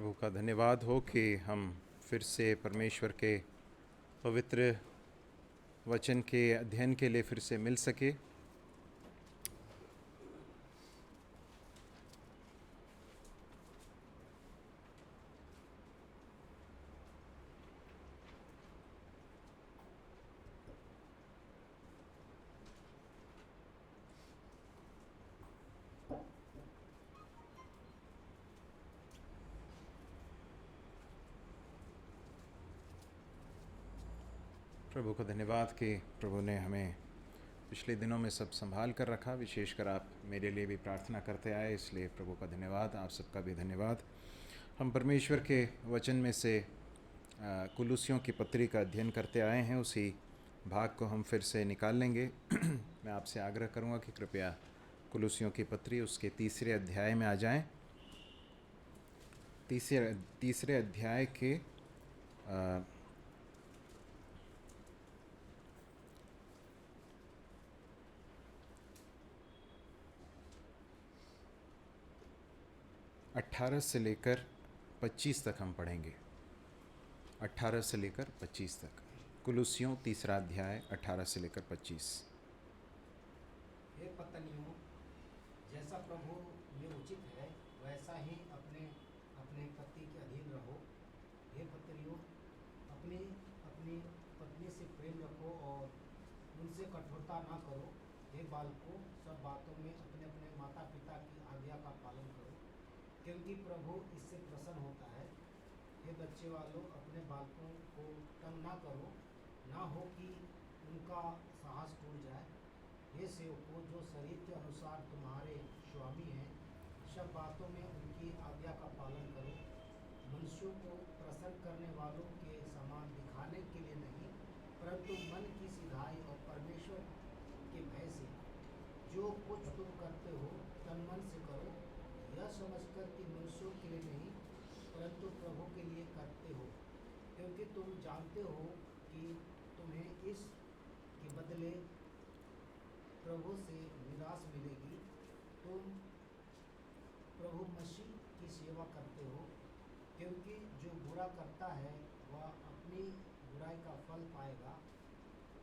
प्रभु का धन्यवाद हो कि हम फिर से परमेश्वर के पवित्र वचन के अध्ययन के लिए फिर से मिल सके। प्रभु का धन्यवाद कि प्रभु ने हमें पिछले दिनों में सब संभाल कर रखा। विशेषकर आप मेरे लिए भी प्रार्थना करते आए, इसलिए प्रभु का धन्यवाद। आप सबका भी धन्यवाद। हम परमेश्वर के वचन में से कुलुसियों की पत्री का अध्ययन करते आए हैं। उसी भाग को हम फिर से निकाल लेंगे। मैं आपसे आग्रह करूंगा कि कृपया कुलुसियों की पत्री उसके तीसरे अध्याय में आ जाएं। तीसरे अध्याय के 18 से लेकर 25 तक हम पढ़ेंगे। 18 से लेकर 25 तक। कुलुसियों तीसरा अध्याय 18 से लेकर 25। हे पत्नियों, जैसा प्रभु में उचित है वैसा ही अपने अपने पति के अधीन रहो। हे पत्नियों, अपनी अपनी पत्नी से प्रेम रखो और उनसे कठोरता ना करो। हे बालकों, सब बातों में अपने अपने माता पिता की आज्ञा का पालन करो, क्योंकि प्रभु इससे प्रसन्न होता है। हे बच्चे वालों, अपने बालकों को तंग ना करो, ना हो कि उनका साहस टूट जाए। हे सेवकों, जो शरीर के अनुसार तुम्हारे स्वामी हैं, सब बातों में उनकी आज्ञा का पालन करो, मनुष्यों को प्रसन्न करने वालों के समान दिखाने के लिए नहीं, परंतु मन की सिधाई और परमेश्वर के भय से। जो कुछ तुम करते हो तन मन से करो, यह समझकर कि मनुष्यों के लिए नहीं परंतु प्रभु के लिए करते हो, क्योंकि तुम जानते हो कि तुम्हें इस के बदले प्रभु से निराश मिलेगी। तुम प्रभु मसीह की सेवा करते हो, क्योंकि जो बुरा करता है वह अपनी बुराई का फल पाएगा,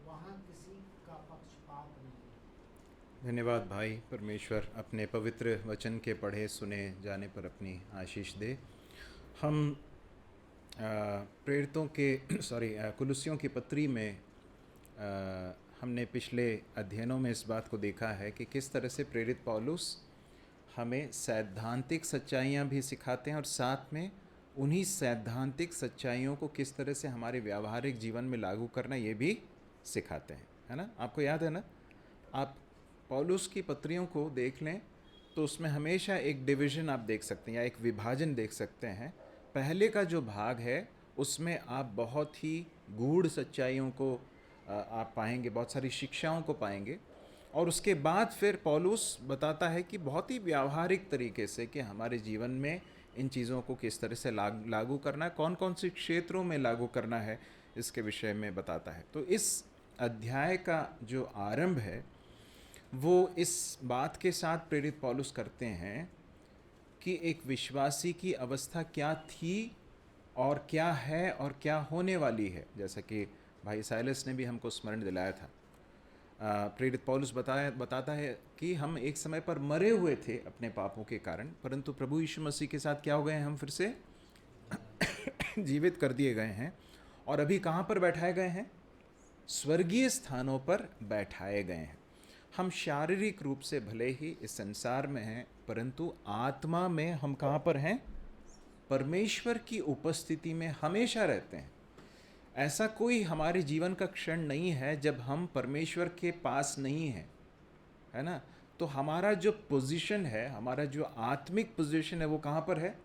वहाँ किसी का पक्षपात नहीं। धन्यवाद भाई। परमेश्वर अपने पवित्र वचन के पढ़े सुने जाने पर अपनी आशीष दे। हम प्रेरितों के कुलुसियों की पत्री में हमने पिछले अध्ययनों में इस बात को देखा है कि किस तरह से प्रेरित पौलुस हमें सैद्धांतिक सच्चाइयाँ भी सिखाते हैं और साथ में उन्हीं सैद्धांतिक सच्चाइयों को किस तरह से हमारे व्यावहारिक जीवन में लागू करना ये भी सिखाते हैं, है ना। आपको याद है ना, आप पौलुस की पत्रियों को देख लें तो उसमें हमेशा एक डिवीज़न आप देख सकते हैं या एक विभाजन देख सकते हैं। पहले का जो भाग है उसमें आप बहुत ही गूढ़ सच्चाइयों को आप पाएंगे, बहुत सारी शिक्षाओं को पाएंगे। और उसके बाद फिर पौलुस बताता है कि बहुत ही व्यावहारिक तरीके से कि हमारे जीवन में इन चीज़ों को किस तरह से लागू करना है, कौन कौन से क्षेत्रों में लागू करना है, इसके विषय में बताता है। तो इस अध्याय का जो आरंभ है वो इस बात के साथ प्रेरित पौलुस करते हैं कि एक विश्वासी की अवस्था क्या थी और क्या है और क्या होने वाली है, जैसा कि भाई साइलस ने भी हमको स्मरण दिलाया था। प्रेरित पौलुस बताता है कि हम एक समय पर मरे हुए थे अपने पापों के कारण, परंतु प्रभु यीशु मसीह के साथ क्या हो गए हैं, हम फिर से जीवित कर दिए गए हैं। और अभी कहाँ पर बैठाए गए हैं? स्वर्गीय स्थानों पर बैठाए गए हैं। हम शारीरिक रूप से भले ही इस संसार में हैं, परंतु आत्मा में हम कहाँ पर हैं? परमेश्वर की उपस्थिति में हमेशा रहते हैं। ऐसा कोई हमारे जीवन का क्षण नहीं है जब हम परमेश्वर के पास नहीं हैं, है ना। तो हमारा जो पोजीशन है, हमारा जो आत्मिक पोजीशन है, वो कहाँ पर है?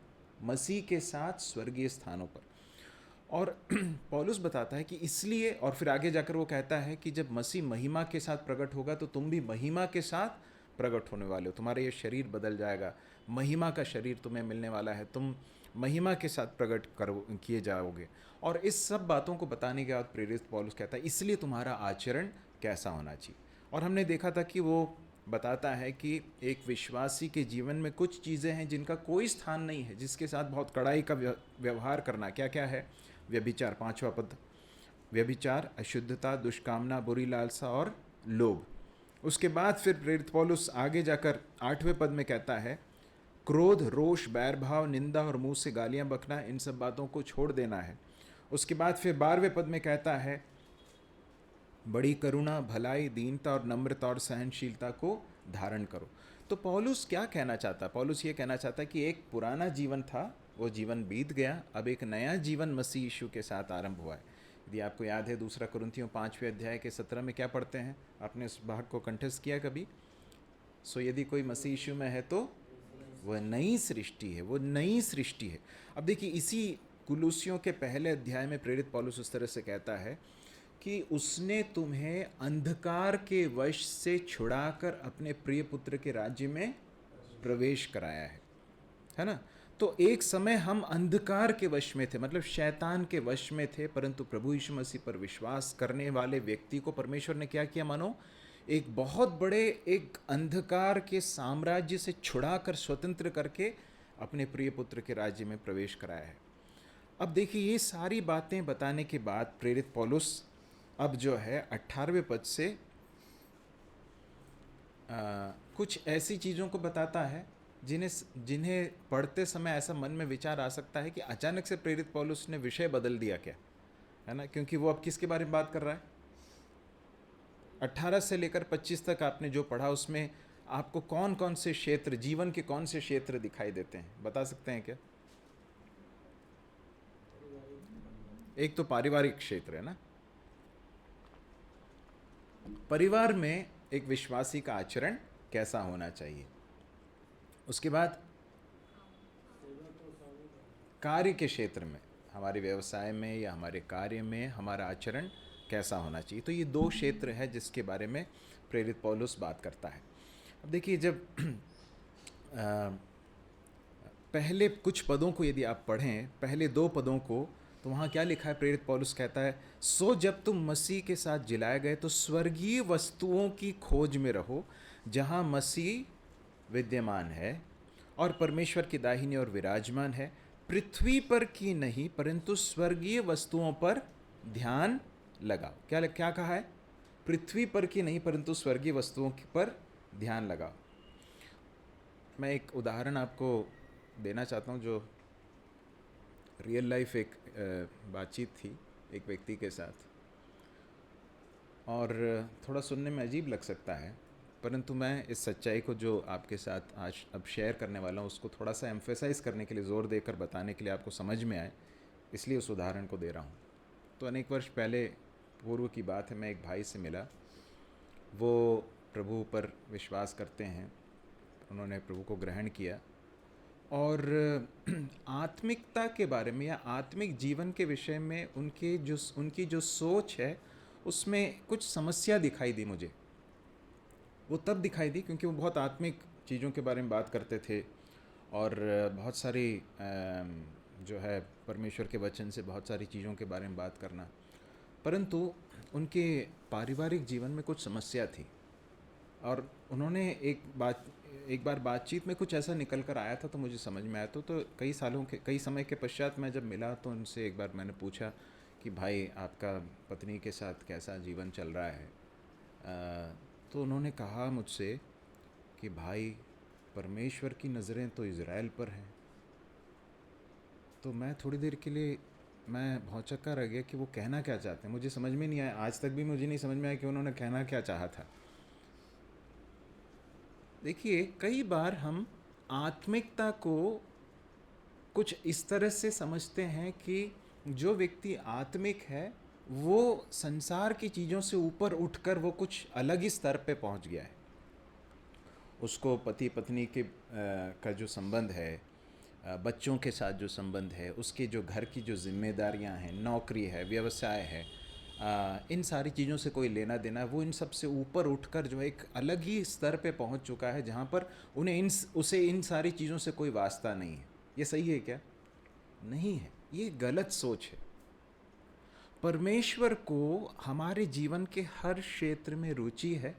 मसीह के साथ स्वर्गीय स्थानों पर। और पौलुस बताता है कि इसलिए, और फिर आगे जाकर वो कहता है कि जब मसीह महिमा के साथ प्रकट होगा तो तुम भी महिमा के साथ प्रकट होने वाले हो। तुम्हारा ये शरीर बदल जाएगा, महिमा का शरीर तुम्हें मिलने वाला है, तुम महिमा के साथ प्रकट किए जाओगे। और इस सब बातों को बताने के बाद प्रेरित पौलुस कहता है इसलिए तुम्हारा आचरण कैसा होना चाहिए। और हमने देखा था कि वो बताता है कि एक विश्वासी के जीवन में कुछ चीज़ें हैं जिनका कोई स्थान नहीं है, जिसके साथ बहुत कड़ाई का व्यवहार करना। क्या क्या है? व्यभिचार, 5वां पद, व्यभिचार, अशुद्धता, दुष्कामना, बुरी लालसा और लोभ। उसके बाद फिर प्रेरित पौलुस आगे जाकर 8वें पद में कहता है, क्रोध, रोष, बैर भाव, निंदा और मुंह से गालियां बकना, इन सब बातों को छोड़ देना है। उसके बाद फिर 12वें पद में कहता है, बड़ी करुणा, भलाई, दीनता और नम्रता और सहनशीलता को धारण करो। तो पौलुस क्या कहना चाहता? पौलुस ये कहना चाहता कि एक पुराना जीवन था, वो जीवन बीत गया, अब एक नया जीवन मसीह यीशु के साथ आरंभ हुआ है। यदि आपको याद है, 2 कुरिन्थियों 5वें अध्याय के 17 में क्या पढ़ते हैं? आपने इस भाग को कंठस्थ किया कभी? सो यदि कोई मसीह यीशु में है तो वह नई सृष्टि है, वो नई सृष्टि है। अब देखिए, इसी कुलूसियों के पहले अध्याय में प्रेरित पौलुस उस तरह से कहता है कि उसने तुम्हें अंधकार के वश से छुड़ाकर अपने प्रिय पुत्र के राज्य में प्रवेश कराया है ना? तो एक समय हम अंधकार के वश में थे, मतलब शैतान के वश में थे, परंतु प्रभु यीशु मसीह पर विश्वास करने वाले व्यक्ति को परमेश्वर ने क्या किया? मानो एक बहुत बड़े एक अंधकार के साम्राज्य से छुड़ाकर स्वतंत्र करके अपने प्रिय पुत्र के राज्य में प्रवेश कराया है। अब देखिए, ये सारी बातें बताने के बाद प्रेरित पौलुस अब जो है 18वें पद से कुछ ऐसी चीज़ों को बताता है जिन्हें पढ़ते समय ऐसा मन में विचार आ सकता है कि अचानक से प्रेरित पौलुस ने विषय बदल दिया क्या, है ना? क्योंकि वो अब किसके बारे में बात कर रहा है? 18 से लेकर 25 तक आपने जो पढ़ा, उसमें आपको कौन कौन से क्षेत्र, जीवन के कौन से क्षेत्र दिखाई देते हैं, बता सकते हैं क्या? एक तो पारिवारिक क्षेत्र है ना, परिवार में एक विश्वासी का आचरण कैसा होना चाहिए। उसके बाद कार्य के क्षेत्र में, हमारे व्यवसाय में या हमारे कार्य में हमारा आचरण कैसा होना चाहिए। तो ये 2 क्षेत्र है जिसके बारे में प्रेरित पौलुस बात करता है। अब देखिए, जब पहले कुछ पदों को यदि आप पढ़ें, पहले 2 पदों को, तो वहाँ क्या लिखा है? प्रेरित पौलुस कहता है, सो जब तुम मसीह के साथ जिलाए गए तो स्वर्गीय वस्तुओं की खोज में रहो, जहाँ मसीह विद्यमान है और परमेश्वर की दाहिनी ओर विराजमान है। पृथ्वी पर की नहीं परंतु स्वर्गीय वस्तुओं पर ध्यान लगाओ। क्या कहा है? पृथ्वी पर की नहीं परंतु स्वर्गीय वस्तुओं पर ध्यान लगाओ। मैं एक उदाहरण आपको देना चाहता हूँ, जो रियल लाइफ एक बातचीत थी एक व्यक्ति के साथ, और थोड़ा सुनने में अजीब लग सकता है, परंतु मैं इस सच्चाई को जो आपके साथ आज अब शेयर करने वाला हूँ, उसको थोड़ा सा एम्फेसाइज करने के लिए, ज़ोर देकर बताने के लिए, आपको समझ में आए, इसलिए उस उदाहरण को दे रहा हूँ। तो अनेक वर्ष पहले पूर्व की बात है, मैं एक भाई से मिला। वो प्रभु पर विश्वास करते हैं, उन्होंने प्रभु को ग्रहण किया, और आत्मिकता के बारे में या आत्मिक जीवन के विषय में उनकी जो सोच है, उसमें कुछ समस्या दिखाई दी मुझे। वो तब दिखाई दी क्योंकि वो बहुत आत्मिक चीज़ों के बारे में बात करते थे, और बहुत सारी जो है परमेश्वर के वचन से बहुत सारी चीज़ों के बारे में बात करना, परंतु उनके पारिवारिक जीवन में कुछ समस्या थी। और उन्होंने एक बार बातचीत में कुछ ऐसा निकल कर आया था, तो मुझे समझ में आया। तो कई समय के पश्चात मैं जब मिला तो उनसे एक बार मैंने पूछा कि भाई, आपका पत्नी के साथ कैसा जीवन चल रहा है? तो उन्होंने कहा मुझसे कि भाई, परमेश्वर की नज़रें तो इज़राइल पर हैं। तो मैं थोड़ी देर के लिए मैं भौंचक्का रह गया कि वो कहना क्या चाहते हैं। मुझे समझ में नहीं आया, आज तक भी मुझे नहीं समझ में आया कि उन्होंने कहना क्या चाहा था। देखिए, कई बार हम आत्मिकता को कुछ इस तरह से समझते हैं कि जो व्यक्ति आत्मिक है वो संसार की चीज़ों से ऊपर उठकर वो कुछ अलग ही स्तर पे पहुंच गया है। उसको पति पत्नी के का जो संबंध है, बच्चों के साथ जो संबंध है, उसके जो घर की जो जिम्मेदारियां हैं, नौकरी है, व्यवसाय है, इन सारी चीज़ों से कोई लेना देना, वो इन सब से ऊपर उठकर जो है एक अलग ही स्तर पे पहुंच चुका है, जहाँ पर उसे इन सारी चीज़ों से कोई वास्ता नहीं है। ये सही है क्या? नहीं है, ये गलत सोच है। परमेश्वर को हमारे जीवन के हर क्षेत्र में रुचि है,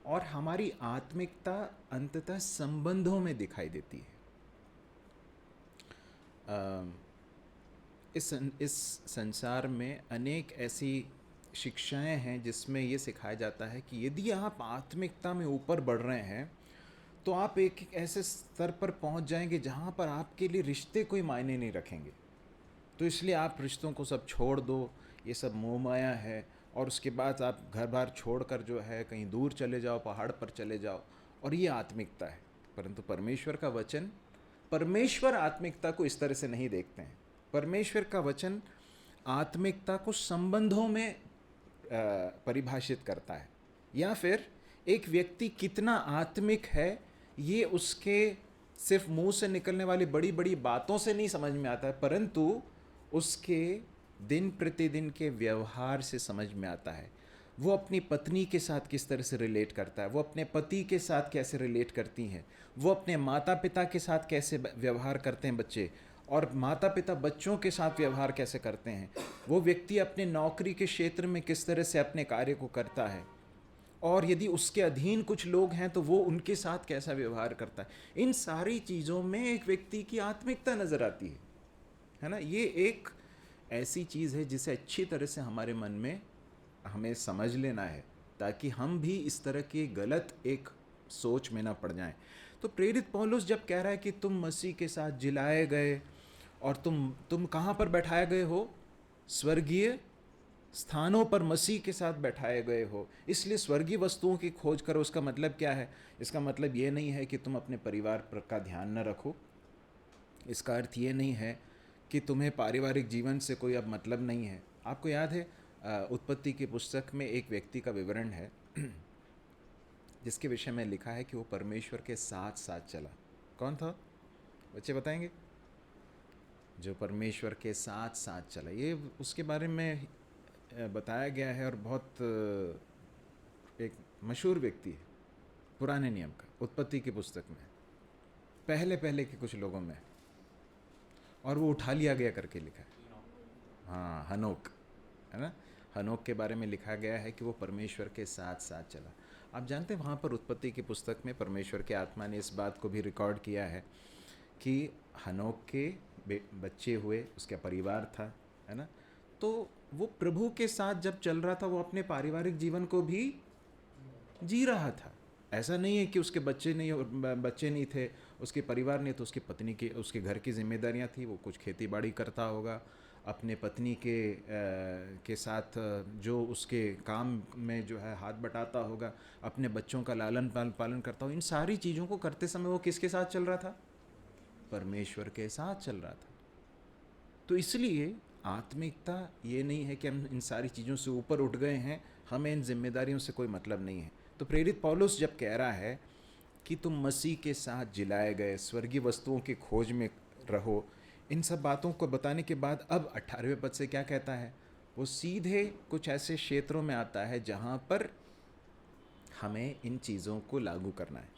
और हमारी आत्मिकता अंततः संबंधों में दिखाई देती है। इस संसार में अनेक ऐसी शिक्षाएं हैं जिसमें ये सिखाया जाता है कि यदि आप आत्मिकता में ऊपर बढ़ रहे हैं तो आप एक एक ऐसे स्तर पर पहुंच जाएंगे जहां पर आपके लिए रिश्ते कोई मायने नहीं रखेंगे। तो इसलिए आप रिश्तों को सब छोड़ दो, ये सब मोह माया है, और उसके बाद आप घर बार छोड़कर जो है कहीं दूर चले जाओ, पहाड़ पर चले जाओ, और ये आत्मिकता है। परंतु परमेश्वर का वचन, परमेश्वर आत्मिकता को इस तरह से नहीं देखते हैं। परमेश्वर का वचन आत्मिकता को संबंधों में परिभाषित करता है, या फिर एक व्यक्ति कितना आत्मिक है ये उसके सिर्फ मुंह से निकलने वाली बड़ी बड़ी बातों से नहीं समझ में आता है, परंतु उसके दिन प्रतिदिन के व्यवहार से समझ में आता है। वो अपनी पत्नी के साथ किस तरह से रिलेट करता है, वो अपने पति के साथ कैसे रिलेट करती हैं, वो अपने माता पिता के साथ कैसे व्यवहार करते हैं बच्चे, और माता पिता बच्चों के साथ व्यवहार कैसे करते हैं, वो व्यक्ति अपने नौकरी के क्षेत्र में किस तरह से अपने कार्य को करता है, और यदि उसके अधीन कुछ लोग हैं तो वो उनके साथ कैसा व्यवहार करता है। इन सारी चीज़ों में एक व्यक्ति की आत्मिकता नज़र आती है ना। ये एक ऐसी चीज़ है जिसे अच्छी तरह से हमारे मन में हमें समझ लेना है, ताकि हम भी इस तरह की गलत एक सोच में ना पड़ जाएं। तो प्रेरित पौलुस जब कह रहा है कि तुम मसीह के साथ जिलाए गए और तुम कहाँ पर बैठाए गए हो, स्वर्गीय स्थानों पर मसीह के साथ बैठाए गए हो, इसलिए स्वर्गीय वस्तुओं की खोज करो। उसका मतलब क्या है? इसका मतलब ये नहीं है कि तुम अपने परिवार पर का ध्यान न रखो। इसका अर्थ ये नहीं है कि तुम्हें पारिवारिक जीवन से कोई अब मतलब नहीं है। आपको याद है उत्पत्ति की पुस्तक में एक व्यक्ति का विवरण है जिसके विषय में लिखा है कि वो परमेश्वर के साथ साथ चला। कौन था? बच्चे बताएंगे? जो परमेश्वर के साथ साथ चला, ये उसके बारे में बताया गया है, और बहुत एक मशहूर व्यक्ति है पुराने नियम का, उत्पत्ति की पुस्तक में पहले के कुछ लोगों में, और वो उठा लिया गया करके लिखा है। हाँ, हनोक, है ना। हनोक के बारे में लिखा गया है कि वो परमेश्वर के साथ साथ चला। आप जानते हैं वहाँ पर उत्पत्ति की पुस्तक में परमेश्वर के आत्मा ने इस बात को भी रिकॉर्ड किया है कि हनोक के बच्चे हुए, उसका परिवार था, है ना। तो वो प्रभु के साथ जब चल रहा था, वो अपने पारिवारिक जीवन को भी जी रहा था। ऐसा नहीं है कि उसके बच्चे नहीं थे, उसके परिवार नहीं, तो उसकी पत्नी के, उसके घर की जिम्मेदारियां थी। वो कुछ खेती बाड़ी करता होगा, अपने पत्नी के साथ जो उसके काम में जो है हाथ बटाता होगा, अपने बच्चों का लालन पालन करता हो। इन सारी चीज़ों को करते समय वो किसके साथ चल रहा था? परमेश्वर के साथ चल रहा था। तो इसलिए आत्मिकता ये नहीं है कि हम इन सारी चीज़ों से ऊपर उठ गए हैं, हमें इन जिम्मेदारियों से कोई मतलब नहीं है। तो प्रेरित पौलुस जब कह रहा है कि तुम मसीह के साथ जिलाए गए, स्वर्गीय वस्तुओं की खोज में रहो, इन सब बातों को बताने के बाद अब 18वें पद से क्या कहता है? वो सीधे कुछ ऐसे क्षेत्रों में आता है जहाँ पर हमें इन चीज़ों को लागू करना है।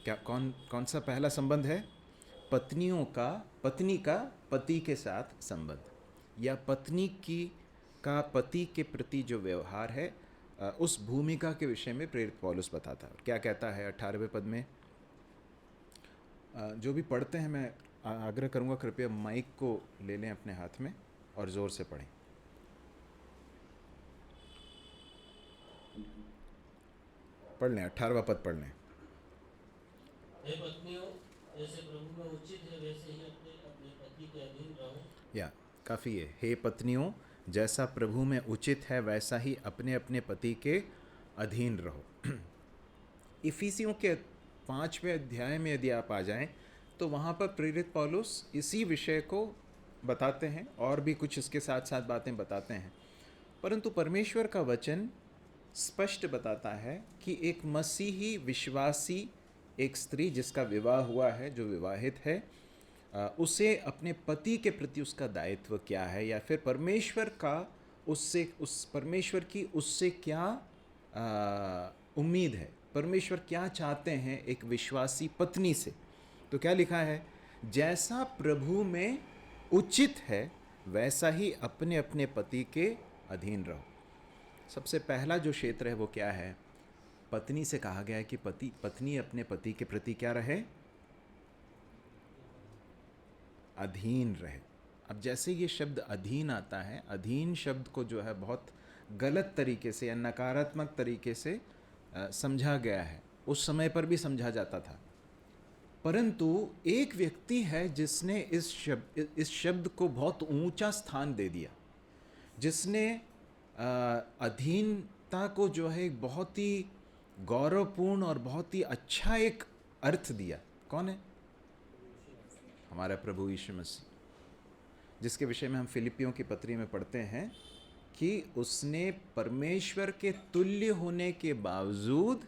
क्या कौन सा पहला संबंध है? पत्नी का पति के साथ संबंध, या पत्नी का पति के प्रति जो व्यवहार है, उस भूमिका के विषय में प्रेरित पौलुस बताता है। क्या कहता है 18वें पद में? जो भी पढ़ते हैं, मैं आग्रह करूंगा कृपया माइक को ले लें अपने हाथ में और ज़ोर से पढ़ें। पढ़ लें, 18वां पद पढ़ लें। हे पत्नियों, जैसे प्रभु में उचित है वैसे ही अपने अपने पति के अधीन रहो। या काफ़ी है। हे पत्नियों, जैसा प्रभु में उचित है वैसा ही अपने अपने पति के अधीन रहो। इफिसियों के 5वें अध्याय में यदि आप आ जाएं तो वहाँ पर प्रेरित पौलुस इसी विषय को बताते हैं, और भी कुछ इसके साथ साथ बातें बताते हैं। परंतु परमेश्वर का वचन स्पष्ट बताता है कि एक मसीही विश्वासी, एक स्त्री जिसका विवाह हुआ है, जो विवाहित है, उसे अपने पति के प्रति उसका दायित्व क्या है, या फिर परमेश्वर की उससे क्या उम्मीद है, परमेश्वर क्या चाहते हैं एक विश्वासी पत्नी से। तो क्या लिखा है? जैसा प्रभु में उचित है वैसा ही अपने अपने पति के अधीन रहो। सबसे पहला जो क्षेत्र है वो क्या है? पत्नी से कहा गया है कि पत्नी अपने पति के प्रति क्या रहे, अधीन रहे। अब जैसे ये शब्द अधीन आता है, अधीन शब्द को जो है बहुत गलत तरीके से या नकारात्मक तरीके से समझा गया है। उस समय पर भी समझा जाता था, परंतु एक व्यक्ति है जिसने इस शब्द को बहुत ऊंचा स्थान दे दिया, जिसने अधीनता को जो है एक बहुत ही गौरवपूर्ण और बहुत ही अच्छा एक अर्थ दिया। कौन है? हमारा प्रभु यीशु मसीह, जिसके विषय में हम फिलिपियों की पत्री में पढ़ते हैं कि उसने परमेश्वर के तुल्य होने के बावजूद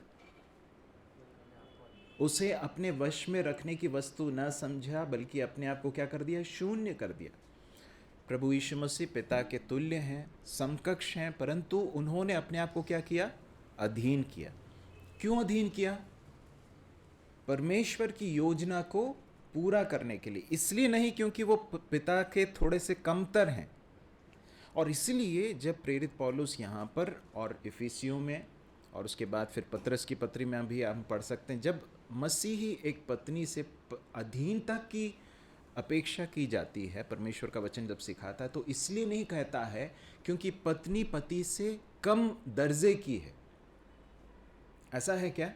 उसे अपने वश में रखने की वस्तु न समझा, बल्कि अपने आप को क्या कर दिया, शून्य कर दिया। प्रभु यीशु मसीह पिता के तुल्य हैं, समकक्ष हैं, परंतु उन्होंने अपने आप को क्या किया, अधीन किया। क्यों अधीन किया? परमेश्वर की योजना को पूरा करने के लिए, इसलिए नहीं क्योंकि वो पिता के थोड़े से कमतर हैं। और इसलिए जब प्रेरित पौलुस यहाँ पर और इफिसियों में और उसके बाद फिर पतरस की पत्री में भी हम पढ़ सकते हैं, जब मसीही एक पत्नी से अधीनता की अपेक्षा की जाती है, परमेश्वर का वचन जब सिखाता है, तो इसलिए नहीं कहता है क्योंकि पत्नी पति से कम दर्जे की है। ऐसा है क्या?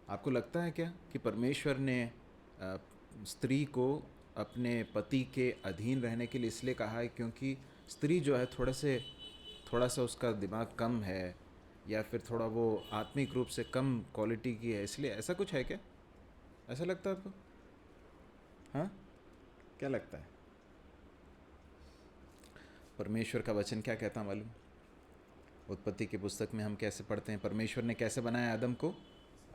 आपको लगता है क्या कि परमेश्वर ने स्त्री को अपने पति के अधीन रहने के लिए इसलिए कहा है क्योंकि स्त्री जो है थोड़ा सा उसका दिमाग कम है, या फिर थोड़ा वो आत्मिक रूप से कम क्वालिटी की है, इसलिए? ऐसा कुछ है क्या? ऐसा लगता है आपको? हाँ, क्या लगता है? परमेश्वर का वचन क्या कहता है मालूम? उत्पत्ति की पुस्तक में हम कैसे पढ़ते हैं, परमेश्वर ने कैसे बनाया आदम को?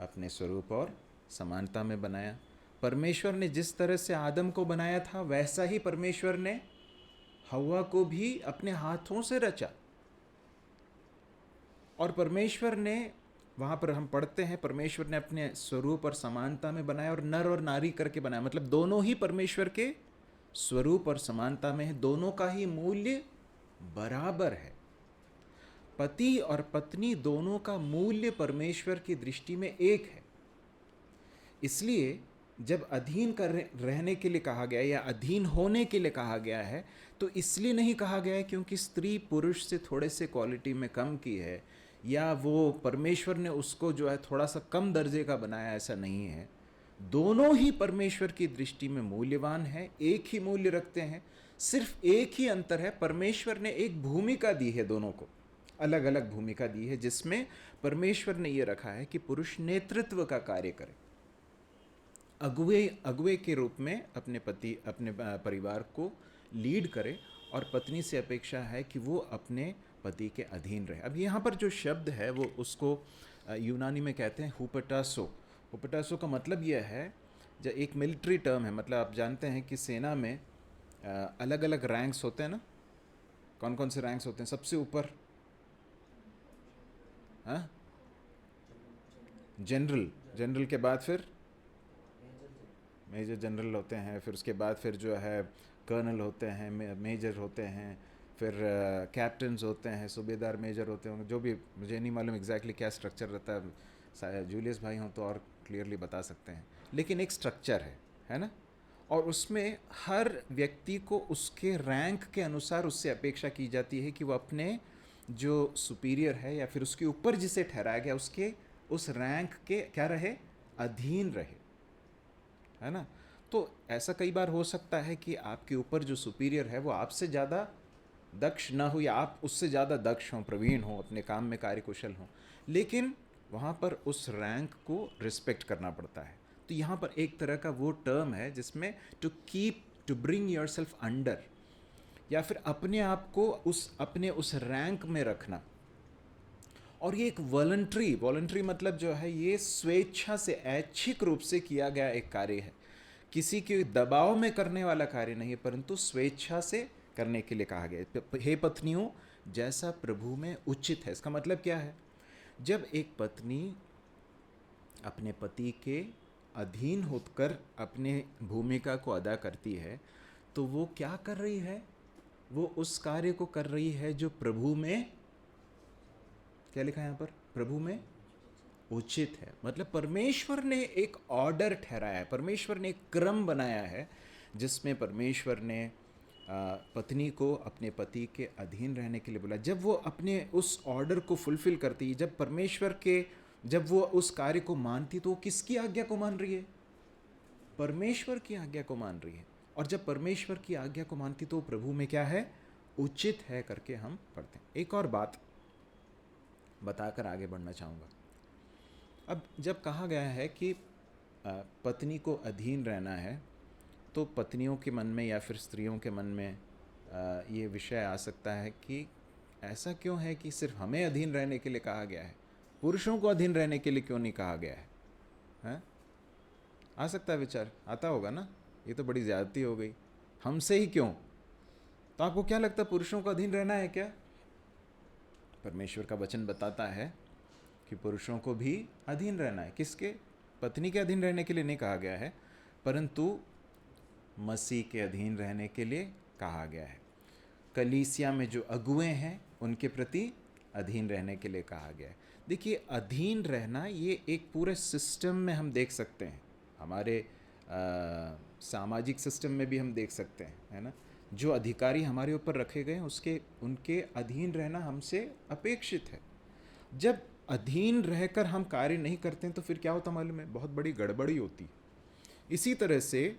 अपने स्वरूप और समानता में बनाया। परमेश्वर ने जिस तरह से आदम को बनाया था, वैसा ही परमेश्वर ने हव्वा को भी अपने हाथों से रचा। और परमेश्वर ने, वहाँ पर हम पढ़ते हैं, परमेश्वर ने अपने स्वरूप और समानता में बनाया और नर और नारी करके बनाया। मतलब दोनों ही परमेश्वर के स्वरूप और समानता में है, दोनों का ही मूल्य बराबर है। पति और पत्नी दोनों का मूल्य परमेश्वर की दृष्टि में एक है। इसलिए जब अधीन कर रहने के लिए कहा गया या अधीन होने के लिए कहा गया है, तो इसलिए नहीं कहा गया है क्योंकि स्त्री पुरुष से थोड़े से क्वालिटी में कम की है, या वो परमेश्वर ने उसको जो है थोड़ा सा कम दर्जे का बनाया, ऐसा नहीं है। दोनों ही परमेश्वर की दृष्टि में मूल्यवान है, एक ही मूल्य रखते हैं। सिर्फ एक ही अंतर है, परमेश्वर ने एक भूमिका दी है, दोनों को अलग अलग भूमिका दी है, जिसमें परमेश्वर ने यह रखा है कि पुरुष नेतृत्व का कार्य करे, अगुवे के रूप में अपने परिवार को लीड करे, और पत्नी से अपेक्षा है कि वो अपने पति के अधीन रहे। अब यहाँ पर जो शब्द है वो उसको यूनानी में कहते हैं हुपटासो। हुपटासो का मतलब यह है, जो एक मिलिट्री टर्म है, मतलब आप जानते हैं कि सेना में अलग अलग रैंक्स होते हैं ना। कौन कौन से रैंक्स होते हैं? सबसे ऊपर जनरल के बाद फिर मेजर जनरल होते हैं, फिर उसके बाद फिर जो है कर्नल होते हैं, मेजर होते हैं, फिर कैप्टन्स होते हैं, सूबेदार मेजर होते होंगे, जो भी, मुझे नहीं मालूम एग्जैक्टली क्या स्ट्रक्चर रहता है। जूलियस भाई हों तो और क्लियरली बता सकते हैं, लेकिन एक स्ट्रक्चर है ना। और उसमें हर व्यक्ति को उसके रैंक के अनुसार उससे अपेक्षा की जाती है कि वो अपने जो सुपीरियर है या फिर उसके ऊपर जिसे ठहराया गया उसके उस रैंक के क्या रहे, अधीन रहे, है ना। तो ऐसा कई बार हो सकता है कि आपके ऊपर जो सुपीरियर है वो आपसे ज़्यादा दक्ष ना हो, या आप उससे ज़्यादा दक्ष हों, प्रवीण हों, अपने काम में कार्यकुशल हों, लेकिन वहाँ पर उस रैंक को रिस्पेक्ट करना पड़ता है। तो यहाँ पर एक तरह का वो टर्म है जिसमें to bring yourself under, या फिर अपने आप को अपने उस रैंक में रखना। और ये एक वॉलंटरी मतलब जो है ये स्वेच्छा से, ऐच्छिक रूप से किया गया एक कार्य है, किसी के दबाव में करने वाला कार्य नहीं है, परंतु स्वेच्छा से करने के लिए कहा गया। हे पत्नियों, जैसा प्रभु में उचित है। इसका मतलब क्या है? जब एक पत्नी अपने पति के अधीन होकर अपने भूमिका को अदा करती है, तो वो क्या कर रही है? वो उस कार्य को कर रही है जो प्रभु में, क्या लिखा है यहाँ पर? प्रभु में उचित है। मतलब परमेश्वर ने एक ऑर्डर ठहराया है, परमेश्वर ने एक क्रम बनाया है जिसमें परमेश्वर ने पत्नी को अपने पति के अधीन रहने के लिए बोला। जब वो अपने उस ऑर्डर को फुलफिल करती, जब वो उस कार्य को मानती, तो वो किसकी आज्ञा को मान रही है? परमेश्वर की आज्ञा को मान रही है। और जब परमेश्वर की आज्ञा को मानती तो प्रभु में क्या है? उचित है करके हम पढ़ते हैं। एक और बात बताकर आगे बढ़ना चाहूँगा। अब जब कहा गया है कि पत्नी को अधीन रहना है, तो पत्नियों के मन में या फिर स्त्रियों के मन में ये विषय आ सकता है कि ऐसा क्यों है कि सिर्फ हमें अधीन रहने के लिए कहा गया है, पुरुषों को अधीन रहने के लिए क्यों नहीं कहा गया है? हैं? आ सकता है विचार, आता होगा ना, ये तो बड़ी ज़्यादती हो गई, हमसे ही क्यों? तो आपको क्या लगता है, पुरुषों को अधीन रहना है क्या? परमेश्वर का वचन बताता है कि पुरुषों को भी अधीन रहना है। किसके? पत्नी के अधीन रहने के लिए नहीं कहा गया है, परंतु मसीह के अधीन रहने के लिए कहा गया है। कलीसिया में जो अगुए हैं उनके प्रति अधीन रहने के लिए कहा गया है। देखिए, अधीन रहना ये एक पूरे सिस्टम में हम देख सकते हैं, हमारे सामाजिक सिस्टम में भी हम देख सकते हैं, है ना। जो अधिकारी हमारे ऊपर रखे गए हैं उनके अधीन रहना हमसे अपेक्षित है। जब अधीन रहकर हम कार्य नहीं करते हैं तो फिर क्या होता मालूम है? बहुत बड़ी गड़बड़ी होती। इसी तरह से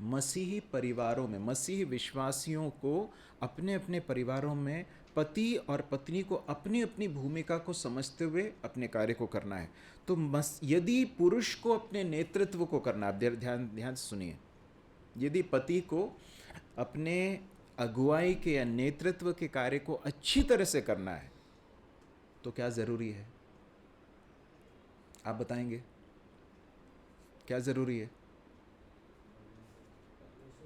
मसीही परिवारों में, मसीही विश्वासियों को अपने अपने परिवारों में पति और पत्नी को अपनी अपनी भूमिका को समझते हुए अपने कार्य को करना है। तो यदि पुरुष को अपने नेतृत्व को करना है, ध्यान से सुनिए, यदि पति को अपने अगुवाई के या नेतृत्व के कार्य को अच्छी तरह से करना है तो क्या ज़रूरी है? आप बताएंगे क्या ज़रूरी है?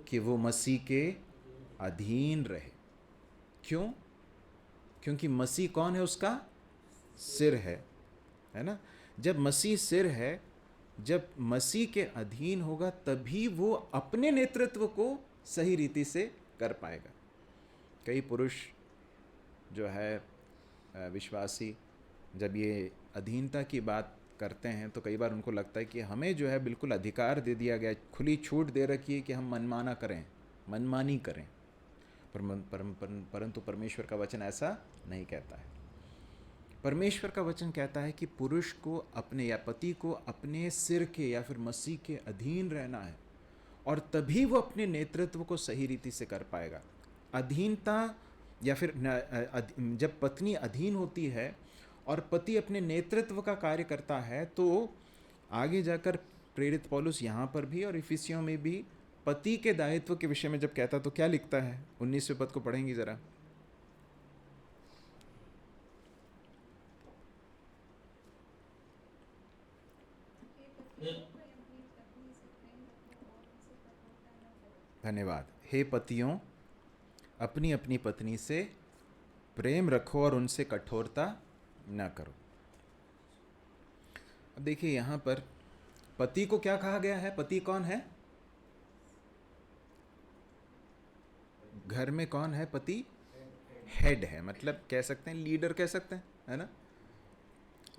कि वो मसीह के अधीन रहे। क्यों? क्योंकि मसीह कौन है? उसका सिर है ना। जब मसीह सिर है, जब मसीह के अधीन होगा तभी वो अपने नेतृत्व को सही रीति से कर पाएगा। कई पुरुष जो है विश्वासी, जब ये अधीनता की बात करते हैं तो कई बार उनको लगता है कि हमें जो है बिल्कुल अधिकार दे दिया गया, खुली छूट दे रखी है कि हम मनमाना करें, मनमानी करें। परंतु परमेश्वर का वचन ऐसा नहीं कहता है। परमेश्वर का वचन कहता है कि पुरुष को अपने या पति को अपने सिर के या फिर मसीह के अधीन रहना है, और तभी वो अपने नेतृत्व को सही रीति से कर पाएगा। अधीनता या फिर जब पत्नी अधीन होती है और पति अपने नेतृत्व का कार्य करता है, तो आगे जाकर प्रेरित पौलुस यहाँ पर भी और इफिसियों में भी पति के दायित्व के विषय में जब कहता तो क्या लिखता है? 19वें पद को पढ़ेंगे जरा। धन्यवाद। हे पतियों, अपनी अपनी पत्नी से प्रेम रखो और उनसे कठोरता न करो। अब देखिए, यहाँ पर पति को क्या कहा गया है? पति कौन है? घर में कौन है? पति हेड है, मतलब कह सकते हैं लीडर, कह सकते हैं, है ना,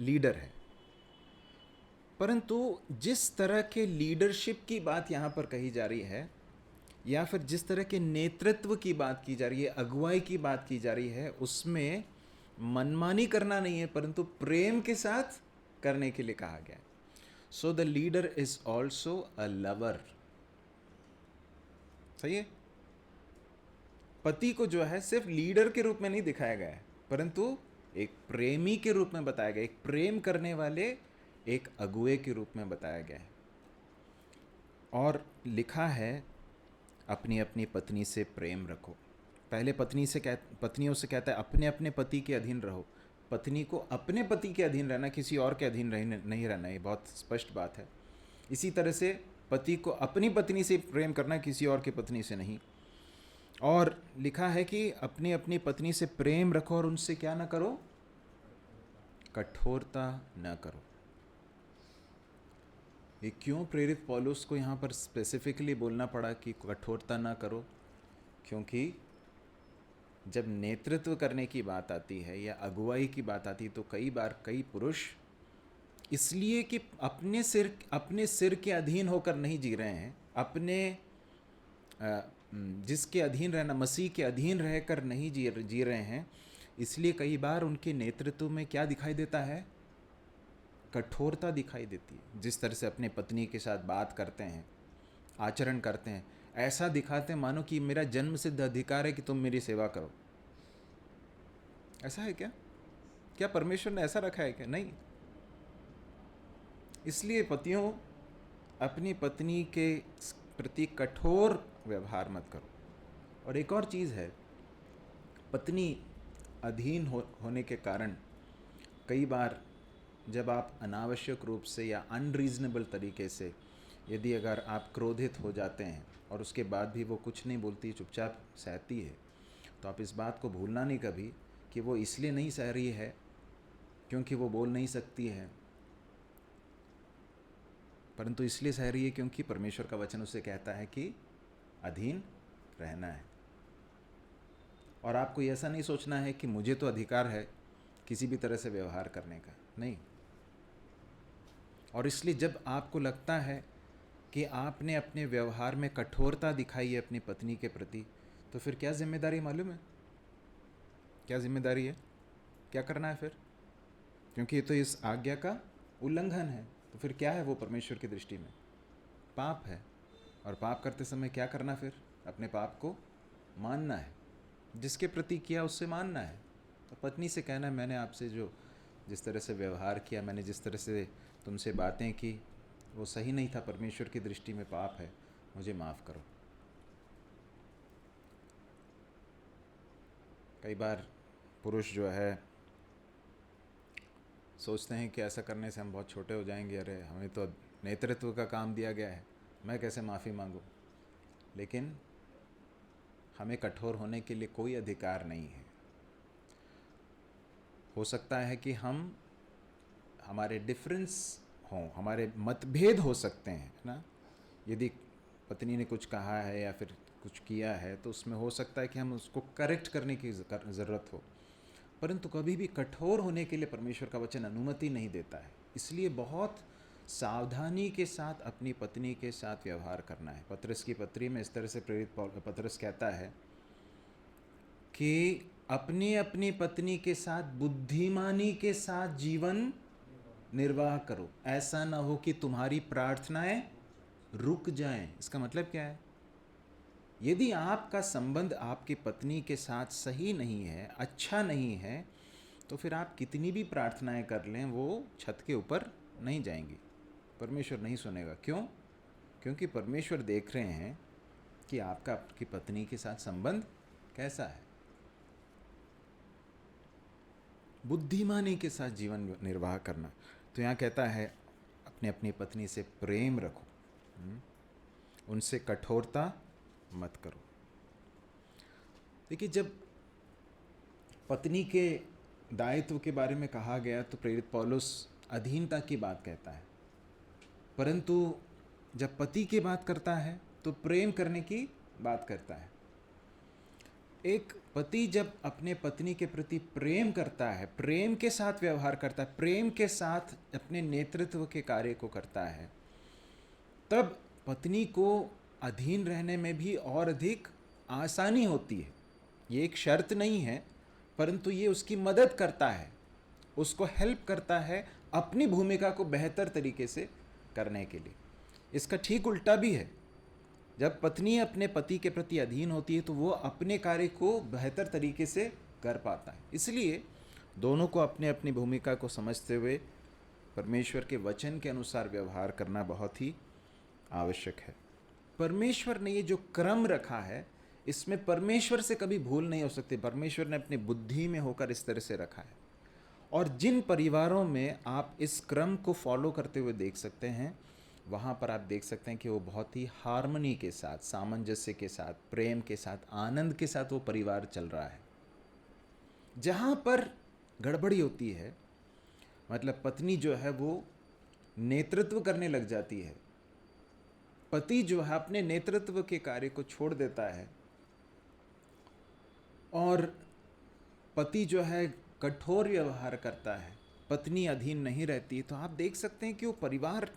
लीडर है। परंतु जिस तरह के लीडरशिप की बात यहाँ पर कही जा रही है, या फिर जिस तरह के नेतृत्व की बात की जा रही है, अगुवाई की बात की जा रही है, उसमें मनमानी करना नहीं है, परंतु प्रेम के साथ करने के लिए कहा गया है। So the leader is also a lover. सही है? पति को जो है सिर्फ लीडर के रूप में नहीं दिखाया गया है, परंतु एक प्रेमी के रूप में बताया गया, एक प्रेम करने वाले एक अगुए के रूप में बताया गया है। और लिखा है अपनी अपनी पत्नी से प्रेम रखो। पहले पत्नियों से कहता है अपने अपने पति के अधीन रहो। पत्नी को अपने पति के अधीन रहना, किसी और के अधीन नहीं रहना, ये बहुत स्पष्ट बात है। इसी तरह से पति को अपनी पत्नी से प्रेम करना, किसी और की पत्नी से नहीं। और लिखा है कि अपनी अपनी पत्नी से प्रेम रखो और उनसे क्या ना करो? कठोरता न करो। ये क्यों प्रेरित पौलुस को यहाँ पर स्पेसिफिकली बोलना पड़ा कि कठोरता ना करो? क्योंकि जब नेतृत्व करने की बात आती है या अगुवाई की बात आती है तो कई बार कई पुरुष इसलिए कि अपने सिर के अधीन होकर नहीं जी रहे हैं, जिसके अधीन रहना, मसीह के अधीन रहकर नहीं जी रहे हैं, इसलिए कई बार उनके नेतृत्व में क्या दिखाई देता है? कठोरता दिखाई देती है। जिस तरह से अपने पत्नी के साथ बात करते हैं, आचरण करते हैं, ऐसा दिखाते हैं मानो कि मेरा जन्म सिद्ध अधिकार है कि तुम मेरी सेवा करो। ऐसा है क्या? क्या परमेश्वर ने ऐसा रखा है क्या? नहीं। इसलिए पतियों, अपनी पत्नी के प्रति कठोर व्यवहार मत करो। और एक और चीज़ है, पत्नी अधीन होने के कारण कई बार जब आप अनावश्यक रूप से या अनरीजनेबल तरीके से यदि अगर आप क्रोधित हो जाते हैं और उसके बाद भी वो कुछ नहीं बोलती, चुपचाप सहती है, तो आप इस बात को भूलना नहीं कभी कि वो इसलिए नहीं सह रही है क्योंकि वो बोल नहीं सकती है, परंतु इसलिए सह रही है क्योंकि परमेश्वर का वचन उसे कहता है कि अधीन रहना है। और आपको ऐसा नहीं सोचना है कि मुझे तो अधिकार है किसी भी तरह से व्यवहार करने का, नहीं। और इसलिए जब आपको लगता है कि आपने अपने व्यवहार में कठोरता दिखाई है अपनी पत्नी के प्रति, तो फिर क्या जिम्मेदारी मालूम है? क्या जिम्मेदारी है? क्या करना है फिर? क्योंकि ये तो इस आज्ञा का उल्लंघन है, तो फिर क्या है वो परमेश्वर की दृष्टि में? पाप है। और पाप करते समय क्या करना फिर? अपने पाप को मानना है, जिसके प्रति किया उससे मानना है। तो पत्नी से कहना है, मैंने आपसे जो जिस तरह से व्यवहार किया, मैंने जिस तरह से तुमसे बातें की, वो सही नहीं था, परमेश्वर की दृष्टि में पाप है, मुझे माफ़ करो। कई बार पुरुष जो है सोचते हैं कि ऐसा करने से हम बहुत छोटे हो जाएंगे, अरे हमें तो नेतृत्व का काम दिया गया है, मैं कैसे माफ़ी मांगूं। लेकिन हमें कठोर होने के लिए कोई अधिकार नहीं है। हो सकता है कि हमारे डिफरेंस हों, हमारे मतभेद हो सकते हैं ना। यदि पत्नी ने कुछ कहा है या फिर कुछ किया है तो उसमें हो सकता है कि हम उसको करेक्ट करने की ज़रूरत हो, परंतु कभी भी कठोर होने के लिए परमेश्वर का वचन अनुमति नहीं देता है। इसलिए बहुत सावधानी के साथ अपनी पत्नी के साथ व्यवहार करना है। पतरस की पत्री में इस तरह से प्रेरित पतरस कहता है कि अपनी पत्नी के साथ बुद्धिमानी के साथ जीवन निर्वाह करो, ऐसा ना हो कि तुम्हारी प्रार्थनाएं रुक जाएं। इसका मतलब क्या है? यदि आपका संबंध आपकी पत्नी के साथ सही नहीं है, अच्छा नहीं है, तो फिर आप कितनी भी प्रार्थनाएं कर लें, वो छत के ऊपर नहीं जाएंगी, परमेश्वर नहीं सुनेगा। क्यों? क्योंकि परमेश्वर देख रहे हैं कि आपकी पत्नी के साथ संबंध कैसा है। बुद्धिमानी के साथ जीवन निर्वाह करना। तो यहाँ कहता है अपनी पत्नी से प्रेम रखो, उनसे कठोरता मत करो। देखिए, जब पत्नी के दायित्व के बारे में कहा गया तो प्रेरित पौलुस अधीनता की बात कहता है, परंतु जब पति की बात करता है तो प्रेम करने की बात करता है। एक पति जब अपने पत्नी के प्रति प्रेम करता है, प्रेम के साथ व्यवहार करता है, प्रेम के साथ अपने नेतृत्व के कार्य को करता है, तब पत्नी को अधीन रहने में भी और अधिक आसानी होती है। ये एक शर्त नहीं है, परंतु ये उसकी मदद करता है, उसको हेल्प करता है अपनी भूमिका को बेहतर तरीके से करने के लिए। इसका ठीक उल्टा भी है। जब पत्नी अपने पति के प्रति अधीन होती है तो वो अपने कार्य को बेहतर तरीके से कर पाता है। इसलिए दोनों को अपने अपनी भूमिका को समझते हुए परमेश्वर के वचन के अनुसार व्यवहार करना बहुत ही आवश्यक है। परमेश्वर ने ये जो क्रम रखा है, इसमें परमेश्वर से कभी भूल नहीं हो सकती। परमेश्वर ने अपनी बुद्धि में होकर इस तरह से रखा है। और जिन परिवारों में आप इस क्रम को फॉलो करते हुए देख सकते हैं, वहाँ पर आप देख सकते हैं कि वो बहुत ही हार्मनी के साथ, सामंजस्य के साथ, प्रेम के साथ, आनंद के साथ वो परिवार चल रहा है। जहाँ पर गड़बड़ी होती है, मतलब पत्नी जो है वो नेतृत्व करने लग जाती है, पति जो है अपने नेतृत्व के कार्य को छोड़ देता है और पति जो है कठोर व्यवहार करता है, पत्नी अधीन नहीं रहती, तो आप देख सकते हैं कि वो परिवार,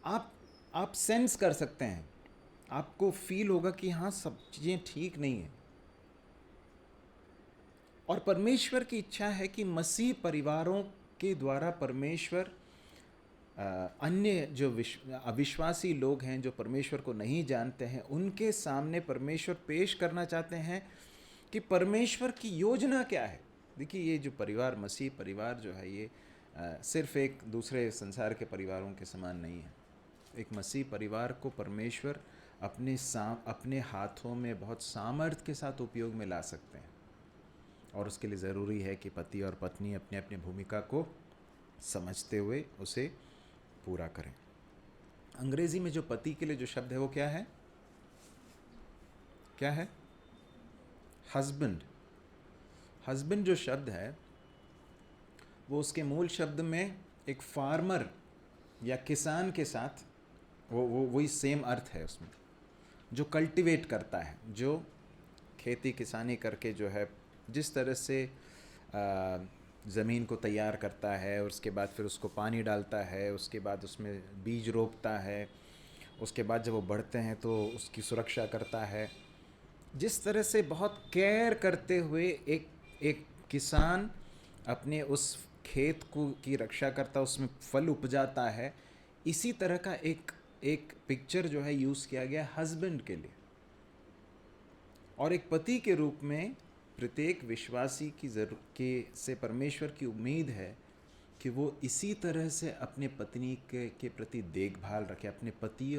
आप सेंस कर सकते हैं, आपको फील होगा कि हाँ सब चीज़ें ठीक नहीं है। और परमेश्वर की इच्छा है कि मसीह परिवारों के द्वारा परमेश्वर अन्य जो अविश्वासी लोग हैं, जो परमेश्वर को नहीं जानते हैं, उनके सामने परमेश्वर पेश करना चाहते हैं कि परमेश्वर की योजना क्या है। देखिए, ये जो परिवार, मसीह परिवार जो है, ये सिर्फ एक दूसरे संसार के परिवारों के समान नहीं है। एक मसीह परिवार को परमेश्वर अपने हाथों में बहुत सामर्थ्य के साथ उपयोग में ला सकते हैं, और उसके लिए ज़रूरी है कि पति और पत्नी अपने अपने भूमिका को समझते हुए उसे पूरा करें। अंग्रेजी में जो पति के लिए जो शब्द है वो क्या है? क्या है? हस्बैंड। हस्बैंड जो शब्द है वो उसके मूल शब्द में एक फार्मर या किसान के साथ वही सेम अर्थ है उसमें, जो कल्टीवेट करता है, जो खेती किसानी करके जो है जिस तरह से ज़मीन को तैयार करता है, और उसके बाद फिर उसको पानी डालता है, उसके बाद उसमें बीज रोपता है, उसके बाद जब वो बढ़ते हैं तो उसकी सुरक्षा करता है। जिस तरह से बहुत केयर करते हुए एक किसान अपने उस खेत को की रक्षा करता, उसमें फल उपजाता है, इसी तरह का एक पिक्चर जो है यूज़ किया गया हस्बैंड के लिए। और एक पति के रूप में प्रत्येक विश्वासी से परमेश्वर की उम्मीद है कि वो इसी तरह से अपने पत्नी के प्रति देखभाल रखे, अपने पत्नी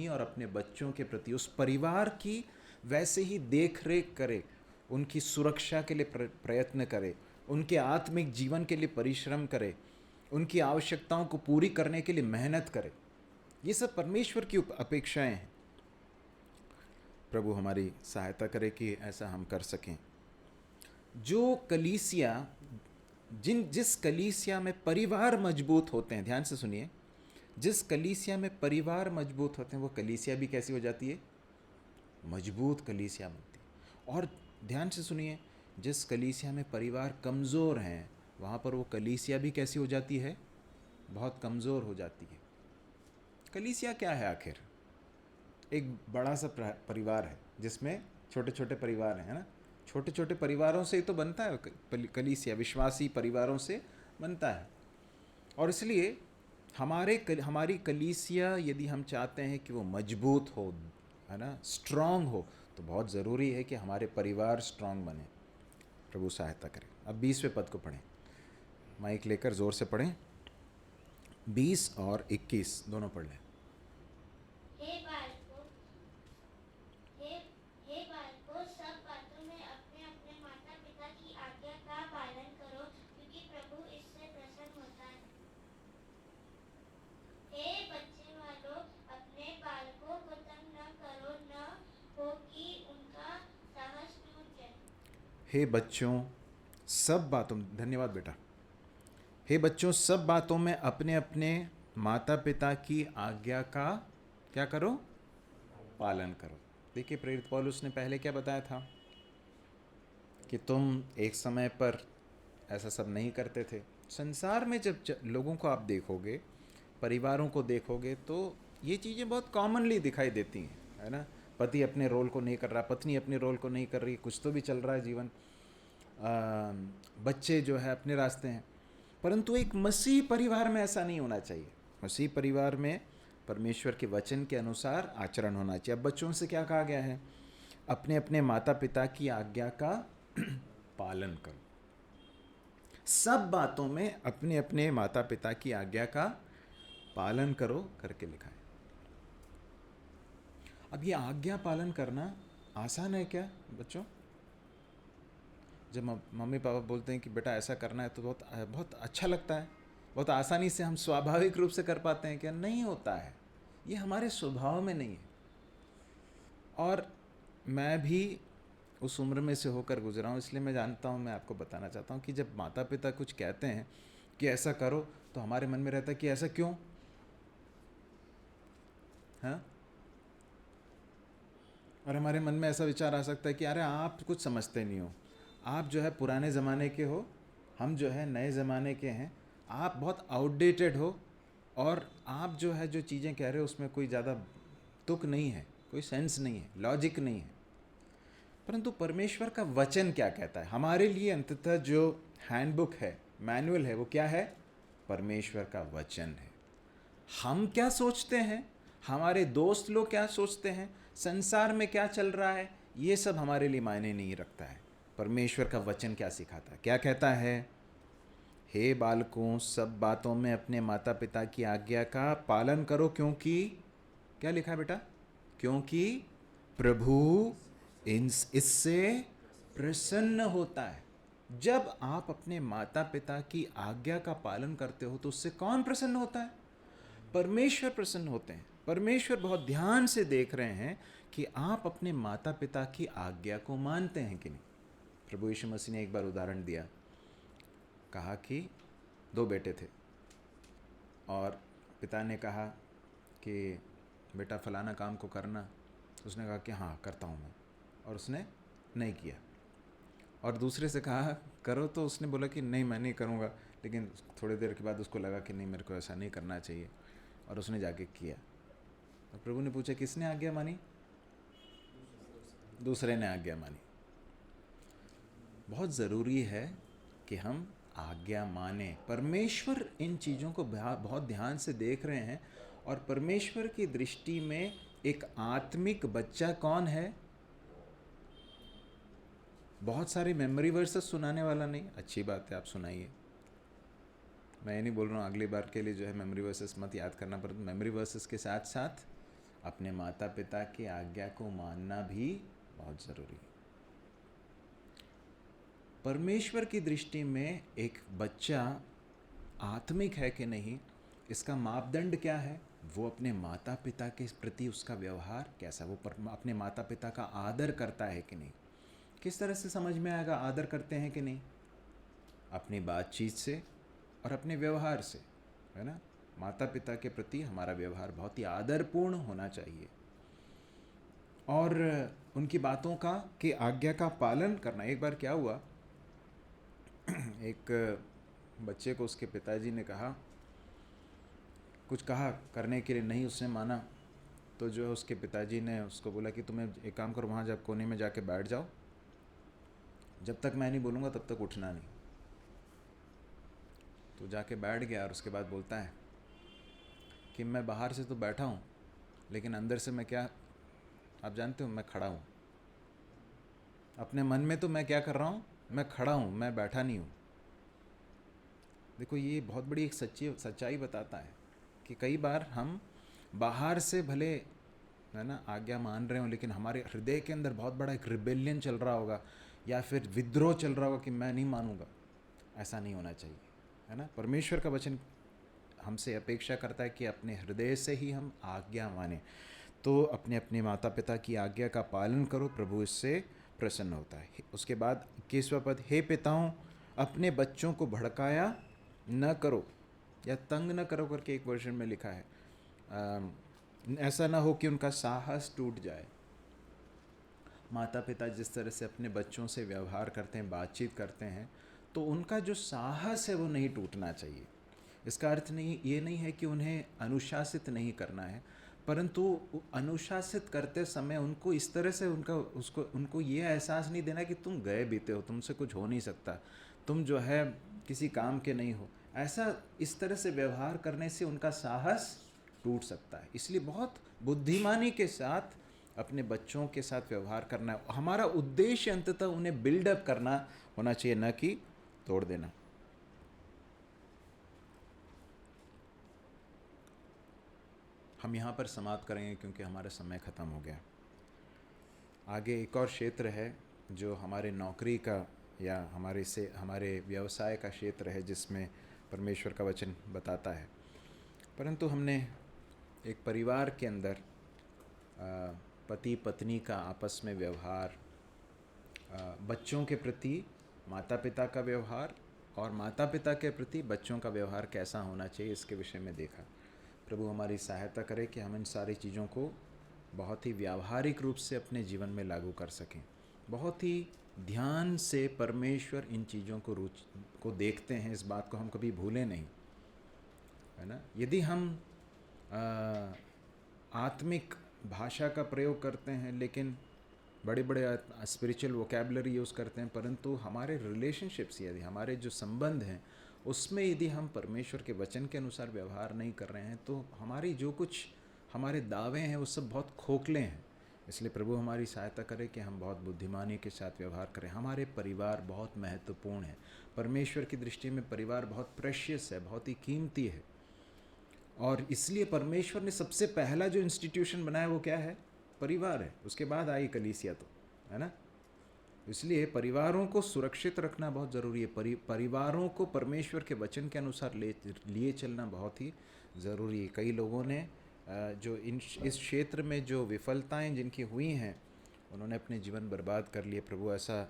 और अपने बच्चों के प्रति, उस परिवार की वैसे ही देख रेख करे, उनकी सुरक्षा के लिए प्रयत्न करे, उनके आत्मिक जीवन के लिए परिश्रम करे, उनकी आवश्यकताओं को पूरी करने के लिए मेहनत करे। ये सब परमेश्वर की अपेक्षाएं हैं। प्रभु हमारी सहायता करे कि ऐसा हम कर सकें। जो कलीसिया, जिस कलीसिया में परिवार मजबूत होते हैं, ध्यान से सुनिए, जिस कलीसिया में परिवार मजबूत होते हैं वो कलीसिया भी कैसी हो जाती है? मजबूत कलीसिया बनती है। और ध्यान से सुनिए, जिस कलीसिया में परिवार कमज़ोर हैं वहाँ पर वो कलीसिया भी कैसी हो जाती है? बहुत कमज़ोर हो जाती है। कलीसिया क्या है आखिर? एक बड़ा सा परिवार है जिसमें छोटे छोटे परिवार हैं, है ना? छोटे छोटे परिवारों से ही तो बनता है कलीसिया, विश्वासी परिवारों से बनता है। और इसलिए हमारी कलीसिया यदि हम चाहते हैं कि वो मजबूत हो, है ना, स्ट्रांग हो, तो बहुत ज़रूरी है कि हमारे परिवार स्ट्रांग बने। प्रभु सहायता करें। अब 20वें पद को पढ़ें, माइक लेकर ज़ोर से पढ़ें। 20 और 21 दोनों पढ़ लें। बालकों, सब बातों में अपने अपने माता पिता की आज्ञा का पालन करो, क्योंकि प्रभु इससे प्रसन्न होता है। हे बच्चे वालों, अपने बालकों को तंग न करो, न हो कि उनका साहस टूट जाए। हे बच्चों, सब बातों, धन्यवाद बेटा। हे बच्चों, सब बातों में अपने अपने माता पिता की आज्ञा का क्या करो? पालन करो। देखिए, प्रेरित पौलुस ने पहले क्या बताया था कि तुम एक समय पर ऐसा सब नहीं करते थे। संसार में जब लोगों को आप देखोगे, परिवारों को देखोगे, तो ये चीज़ें बहुत कॉमनली दिखाई देती हैं, है ना? पति अपने रोल को नहीं कर रहा, पत्नी अपने रोल को नहीं कर रही, कुछ तो भी चल रहा है जीवन, बच्चे जो है अपने रास्ते हैं। परंतु एक मसीह परिवार में ऐसा नहीं होना चाहिए। मसीह परिवार में परमेश्वर के वचन के अनुसार आचरण होना चाहिए। अब बच्चों से क्या कहा गया है? अपने अपने माता पिता की आज्ञा का पालन करो। सब बातों में अपने अपने माता पिता की आज्ञा का पालन करो करके लिखा है। अब ये आज्ञा पालन करना आसान है क्या बच्चों? जब मम्मी पापा बोलते हैं कि बेटा ऐसा करना है तो बहुत अच्छा लगता है, बहुत आसानी से हम स्वाभाविक रूप से कर पाते हैं क्या? नहीं होता है, ये हमारे स्वभाव में नहीं है। और मैं भी उस उम्र में से होकर गुजरा हूँ, इसलिए मैं जानता हूँ, मैं आपको बताना चाहता हूँ कि जब माता पिता कुछ कहते हैं कि ऐसा करो, तो हमारे मन में रहता है कि ऐसा क्यों? हाँ, और हमारे मन में ऐसा विचार आ सकता है कि अरे आप कुछ समझते नहीं हो, आप जो है पुराने ज़माने के हो, हम जो है नए ज़माने के हैं, आप बहुत आउटडेटेड हो और आप जो है जो चीज़ें कह रहे हो उसमें कोई ज़्यादा तुक नहीं है, कोई सेंस नहीं है, लॉजिक नहीं है। परंतु परमेश्वर का वचन क्या कहता है हमारे लिए? अंततः जो हैंडबुक है, मैनुअल है, वो क्या है? परमेश्वर का वचन है। हम क्या सोचते हैं, हमारे दोस्त लोग क्या सोचते हैं, संसार में क्या चल रहा है, ये सब हमारे लिए मायने नहीं रखता है। परमेश्वर का वचन क्या सिखाता है? क्या कहता है? हे बालकों, सब बातों में अपने माता पिता की आज्ञा का पालन करो, क्योंकि क्या लिखा है बेटा? क्योंकि प्रभु इससे प्रसन्न होता है। जब आप अपने माता पिता की आज्ञा का पालन करते हो तो उससे कौन प्रसन्न होता है? परमेश्वर प्रसन्न होते हैं। परमेश्वर बहुत ध्यान से देख रहे हैं कि आप अपने माता पिता की आज्ञा को मानते हैं कि नहीं। प्रभु यीशु मसीह ने एक बार उदाहरण दिया, कहा कि 2 बेटे थे और पिता ने कहा कि बेटा फलाना काम को करना, उसने कहा कि हाँ करता हूँ मैं, और उसने नहीं किया। और दूसरे से कहा करो, तो उसने बोला कि नहीं मैं नहीं करूँगा, लेकिन थोड़ी देर के बाद उसको लगा कि नहीं मेरे को ऐसा नहीं करना चाहिए, और उसने जाके किया। तो प्रभु ने पूछा किसने आज्ञा मानी? दूसरे ने आज्ञा मानी। बहुत ज़रूरी है कि हम आज्ञा माने। परमेश्वर इन चीज़ों को बहुत ध्यान से देख रहे हैं, और परमेश्वर की दृष्टि में एक आत्मिक बच्चा कौन है? बहुत सारे मेमोरी वर्सेस सुनाने वाला नहीं। अच्छी बात है, आप सुनाइए, मैं ये नहीं बोल रहा हूँ अगली बार के लिए जो है मेमोरी वर्सेस मत याद करना, पर मेमोरी वर्सेस के साथ साथ अपने माता पिता की आज्ञा को मानना भी बहुत ज़रूरी है। परमेश्वर की दृष्टि में एक बच्चा आत्मिक है कि नहीं, इसका मापदंड क्या है? वो अपने माता पिता के प्रति उसका व्यवहार कैसा, वो अपने माता पिता का आदर करता है कि नहीं। किस तरह से समझ में आएगा आदर करते हैं कि नहीं? अपनी बातचीत से और अपने व्यवहार से, है ना। माता पिता के प्रति हमारा व्यवहार बहुत ही आदरपूर्ण होना चाहिए, और उनकी बातों का की आज्ञा का पालन करना। एक बार क्या हुआ, एक बच्चे को उसके पिताजी ने कहा, कुछ कहा करने के लिए, नहीं उसने माना, तो जो है उसके पिताजी ने उसको बोला कि तुम्हें एक काम करो, वहाँ जब कोने में जाके बैठ जाओ, जब तक मैं नहीं बोलूँगा तब तक उठना नहीं। तो जाके बैठ गया, और उसके बाद बोलता है कि मैं बाहर से तो बैठा हूँ, लेकिन अंदर से मैं क्या, आप जानते हो, मैं खड़ा हूँ। अपने मन में तो मैं क्या कर रहा हूँ, मैं खड़ा हूँ, मैं बैठा नहीं हूँ। देखो ये बहुत बड़ी एक सच्चाई बताता है कि कई बार हम बाहर से भले, है ना, आज्ञा मान रहे हो, लेकिन हमारे हृदय के अंदर बहुत बड़ा एक रिबेलियन चल रहा होगा, या फिर विद्रोह चल रहा होगा कि मैं नहीं मानूंगा। ऐसा नहीं होना चाहिए, है ना। परमेश्वर का वचन हमसे अपेक्षा करता है कि अपने हृदय से ही हम आज्ञा माने। तो अपने अपने माता पिता की आज्ञा का पालन करो, प्रभु इससे प्रसन्न होता है। उसके बाद 21वां पद, हे पिताओं, अपने बच्चों को भड़काया न करो या तंग न करो करके एक वर्जन में लिखा है। ऐसा ना हो कि उनका साहस टूट जाए। माता पिता जिस तरह से अपने बच्चों से व्यवहार करते हैं, बातचीत करते हैं, तो उनका जो साहस है वो नहीं टूटना चाहिए। इसका अर्थ नहीं ये नहीं है कि उन्हें अनुशासित नहीं करना है, परंतु अनुशासित करते समय उनको इस तरह से उनको ये एहसास नहीं देना कि तुम गए बीते हो, तुमसे कुछ हो नहीं सकता, तुम जो है किसी काम के नहीं हो। ऐसा इस तरह से व्यवहार करने से उनका साहस टूट सकता है। इसलिए बहुत बुद्धिमानी के साथ अपने बच्चों के साथ व्यवहार करना है। हमारा उद्देश्य अंततः उन्हें बिल्डअप करना होना चाहिए, न कि तोड़ देना। हम यहाँ पर समाप्त करेंगे क्योंकि हमारा समय ख़त्म हो गया। आगे एक और क्षेत्र है जो हमारे नौकरी का या हमारे व्यवसाय का क्षेत्र है, जिसमें परमेश्वर का वचन बताता है। परंतु हमने एक परिवार के अंदर पति पत्नी का आपस में व्यवहार, बच्चों के प्रति माता पिता का व्यवहार और माता पिता के प्रति बच्चों का व्यवहार कैसा होना चाहिए, इसके विषय में देखा। प्रभु हमारी सहायता करे कि हम इन सारी चीज़ों को बहुत ही व्यावहारिक रूप से अपने जीवन में लागू कर सकें। बहुत ही ध्यान से परमेश्वर इन चीज़ों को देखते हैं, इस बात को हम कभी भूलें नहीं, है ना। यदि हम आत्मिक भाषा का प्रयोग करते हैं लेकिन बड़े बड़े स्पिरिचुअल वोकैबुलरी यूज़ करते हैं, परंतु हमारे रिलेशनशिप्स, यदि हमारे जो संबंध हैं उसमें यदि हम परमेश्वर के वचन के अनुसार व्यवहार नहीं कर रहे हैं, तो हमारी जो कुछ हमारे दावे हैं वो सब बहुत खोखले हैं। इसलिए प्रभु हमारी सहायता करे कि हम बहुत बुद्धिमानी के साथ व्यवहार करें। हमारे परिवार बहुत महत्वपूर्ण है। परमेश्वर की दृष्टि में परिवार बहुत प्रेशियस है, बहुत ही कीमती है, और इसलिए परमेश्वर ने सबसे पहला जो इंस्टीट्यूशन बनाया वो क्या है? परिवार है। उसके बाद आई कलीसिया, तो है ना। इसलिए परिवारों को सुरक्षित रखना बहुत ज़रूरी है। परिवारों को परमेश्वर के वचन के अनुसार लिए चलना बहुत ही ज़रूरी है। कई लोगों ने जो इस क्षेत्र में जो विफलताएं जिनकी हुई हैं, उन्होंने अपने जीवन बर्बाद कर लिए। प्रभु ऐसा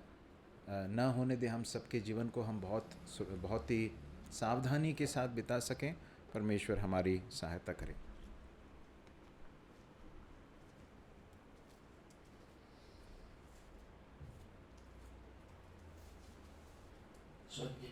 न होने दे। हम सबके जीवन को हम बहुत ही सावधानी के साथ बिता सकें। परमेश्वर हमारी सहायता करें। स्वर्गीय